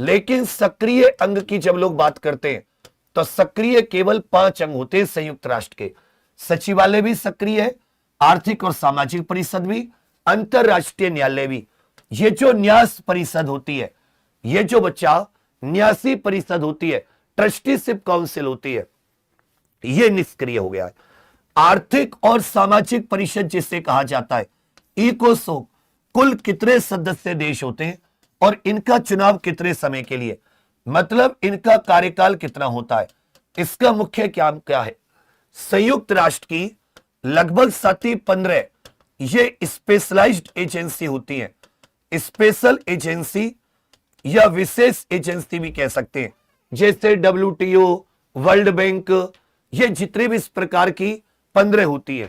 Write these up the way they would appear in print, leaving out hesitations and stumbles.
लेकिन सक्रिय अंग की जब लोग बात करते हैं तो सक्रिय केवल 5 अंग होते हैं संयुक्त राष्ट्र के। सचिवालय भी सक्रिय है, आर्थिक और सामाजिक परिषद भी, अंतरराष्ट्रीय न्यायालय भी। ये जो न्यास परिषद होती है, ये जो बच्चा न्यासी परिषद होती है, ट्रस्टीशिप काउंसिल होती है, ये निष्क्रिय हो गया है। आर्थिक और सामाजिक परिषद जिसे कहा जाता है, इकोसोक, कुल कितने सदस्य देश होते हैं और इनका चुनाव कितने समय के लिए, मतलब इनका कार्यकाल कितना होता है, इसका मुख्य काम क्या है। संयुक्त राष्ट्र की लगभग 7-15 ये स्पेशलाइज्ड एजेंसी होती है, स्पेशल एजेंसी या विशेष एजेंसी भी कह सकते हैं, जैसे WTO, वर्ल्ड बैंक, ये जितने भी इस प्रकार की 15 होती है।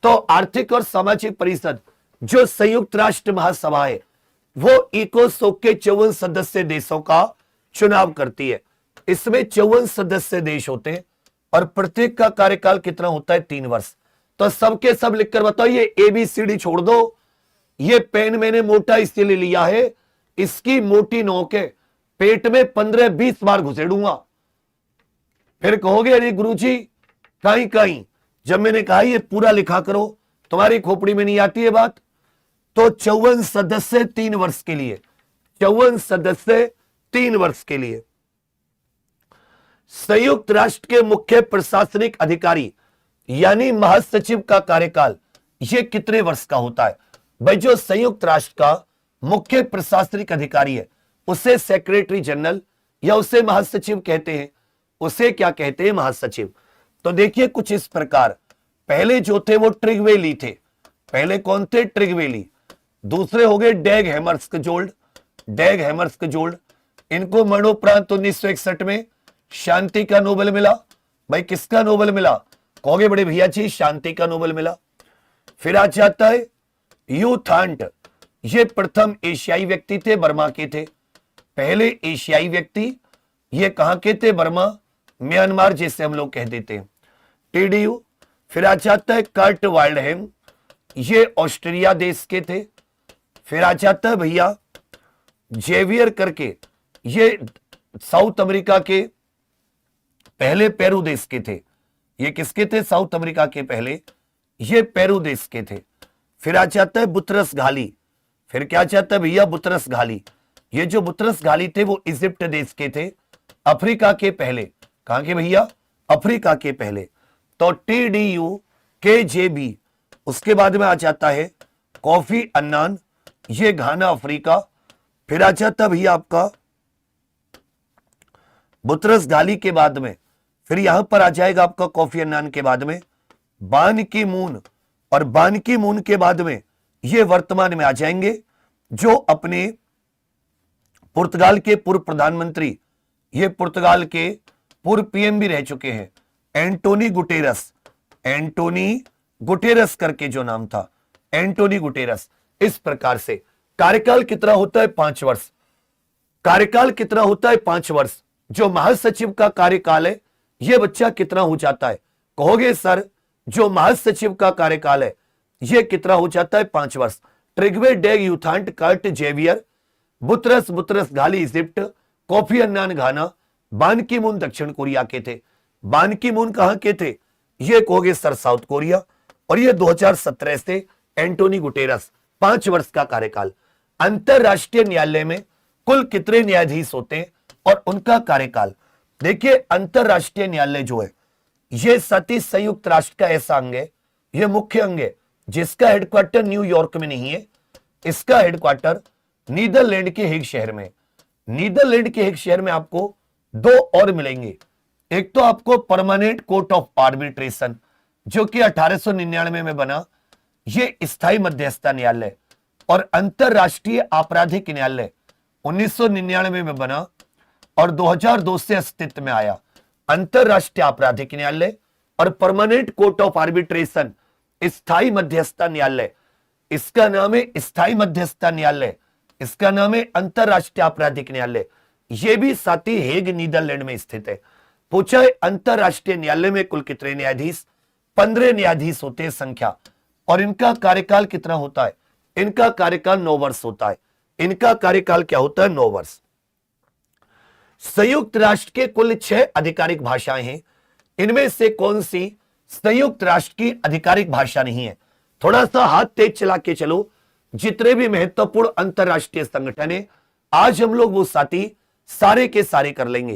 तो आर्थिक और सामाजिक परिषद जो संयुक्त राष्ट्र महासभा है, वो इकोसोक के 54 सदस्य देशों का चुनाव करती है। इसमें 54 सदस्य देश होते हैं और प्रत्येक का कार्यकाल कितना होता है, 3 वर्ष। तो सबके सब लिखकर बताओ, ये ABCD छोड़ दो, ये पेन मैंने मोटा इसलिए लिया है, इसकी मोटी नोक है, पेट में 15-20 बार घुसेड़ूंगा। फिर कहोगे अरे गुरुजी कहीं कहीं जब मैंने कहा ये पूरा लिखा करो, तुम्हारी खोपड़ी में नहीं आती है बात। तो 54 सदस्य 3 वर्ष के लिए, 54 सदस्य 3 वर्ष के लिए। संयुक्त राष्ट्र के मुख्य प्रशासनिक अधिकारी यानी महासचिव का कार्यकाल ये कितने वर्ष का होता है भाई। जो संयुक्त राष्ट्र का मुख्य प्रशासनिक अधिकारी है उसे सेक्रेटरी जनरल या उसे महासचिव कहते हैं। उसे क्या कहते हैं, महासचिव। तो देखिए कुछ इस प्रकार, पहले जो थे वो ट्रिगवेली थे। पहले कौन थे, ट्रिगवेली। दूसरे हो गए डैग हैमर्स्कजोल्ड, डैग हैमर्स्कजोल्ड। इनको मरणोपरांत 1961 में शांति का नोबेल मिला। भाई किसका नोबेल मिला, कहोगे बड़े भैया जी शांति का नोबेल मिला। फिर आ जाता है यू थांट, ये प्रथम एशियाई व्यक्ति थे, बर्मा के थे। पहले एशियाई व्यक्ति, ये कहां के थे, बर्मा, म्यांमार जैसे हम लोग कह देते हैं। TDU। फिर आ जाता है कर्ट वाइल्डहेम, ये ऑस्ट्रेलिया देश के थे। फिर आ जाता है भैया जेवियर करके, ये साउथ अमेरिका के पहले पेरू देश के थे। ये किसके थे, साउथ अमेरिका के पहले, ये पेरू देश के थे। फिर आ जाता है बुतरस घाली। फिर क्या चाहता है भैया, बुतरस घाली। ये जो बुतरस घाली थे वो इजिप्ट देश के थे, अफ्रीका के पहले। कहां के भैया, अफ्रीका के पहले। तो TDU KJB। उसके बाद में आ जाता है कॉफी अन्नान, ये घाना अफ्रीका। फिर आ जाता भैया आपका बुतरस घाली के बाद में, फिर यहां पर आ जाएगा आपका कॉफी अन्नान के बाद में बान की मून, और बान की मून के बाद में ये वर्तमान में आ जाएंगे जो अपने पुर्तगाल के पूर्व प्रधानमंत्री, ये पुर्तगाल के पूर्व PM भी रह चुके हैं, एंटोनी गुटेरस। एंटोनी गुटेरस करके जो नाम था, एंटोनी गुटेरस। इस प्रकार से कार्यकाल कितना होता है, 5 वर्ष। कार्यकाल कितना होता है, 5 वर्ष। जो महासचिव का कार्यकाल है यह बच्चा कितना हो जाता है, कहोगे सर जो महासचिव का कार्यकाल है यह कितना हो जाता है, 5 वर्ष। Trygve Dag U Thant Kurt Javier, Boutros Ghali Egypt, Kofi Annan Ghana, Ban Ki moon दक्षिण कोरिया के थे। बान की मून कहां के थे, ये कहोगे सर साउथ कोरिया। और ये 2017 से एंटोनी गुटेरस, 5 वर्ष का कार्यकाल। अंतरराष्ट्रीय न्यायालय में कुल कितने न्यायाधीश होते हैं और उनका कार्यकाल। देखिए अंतरराष्ट्रीय न्यायालय जो है ये सती संयुक्त राष्ट्र का ऐसा अंग है, ये मुख्य अंग है जिसका हेडक्वार्टर न्यूयॉर्क में नहीं है, इसका हेडक्वार्टर नीदरलैंड के हेग शहर में। नीदरलैंड के हेग शहर में आपको 2 और मिलेंगे। एक तो आपको परमानेंट कोर्ट ऑफ आर्बिट्रेशन जो कि 1899 में बना, ये स्थायी मध्यस्थता न्यायालय, और अंतरराष्ट्रीय आपराधिक न्यायालय 1999 में बना और 2002 से अस्तित्व में आया। अंतरराष्ट्रीय आपराधिक न्यायालय और परमानेंट कोर्ट ऑफ आर्बिट्रेशन स्थायी मध्यस्थता न्यायालय, इसका नाम है स्थायी मध्यस्थता न्यायालय, इसका नाम है अंतरराष्ट्रीय आपराधिक न्यायालय। यह भी साथ ही हेग नीदरलैंड में स्थित है। पूछा है अंतरराष्ट्रीय न्यायालय में कुल कितने न्यायाधीश, 15 न्यायाधीश होते हैं संख्या, और इनका कार्यकाल कितना होता है, इनका कार्यकाल 9 वर्ष होता है। इनका कार्यकाल क्या होता है, 9 वर्ष। संयुक्त राष्ट्र के कुल 6 आधिकारिक भाषाएं हैं, इनमें से कौन सी संयुक्त राष्ट्र की आधिकारिक भाषा नहीं है? थोड़ा सा हाथ तेज चला के चलो। जितने भी महत्वपूर्ण अंतरराष्ट्रीय संगठन है आज हम लोग वो साथी सारे के सारे कर लेंगे।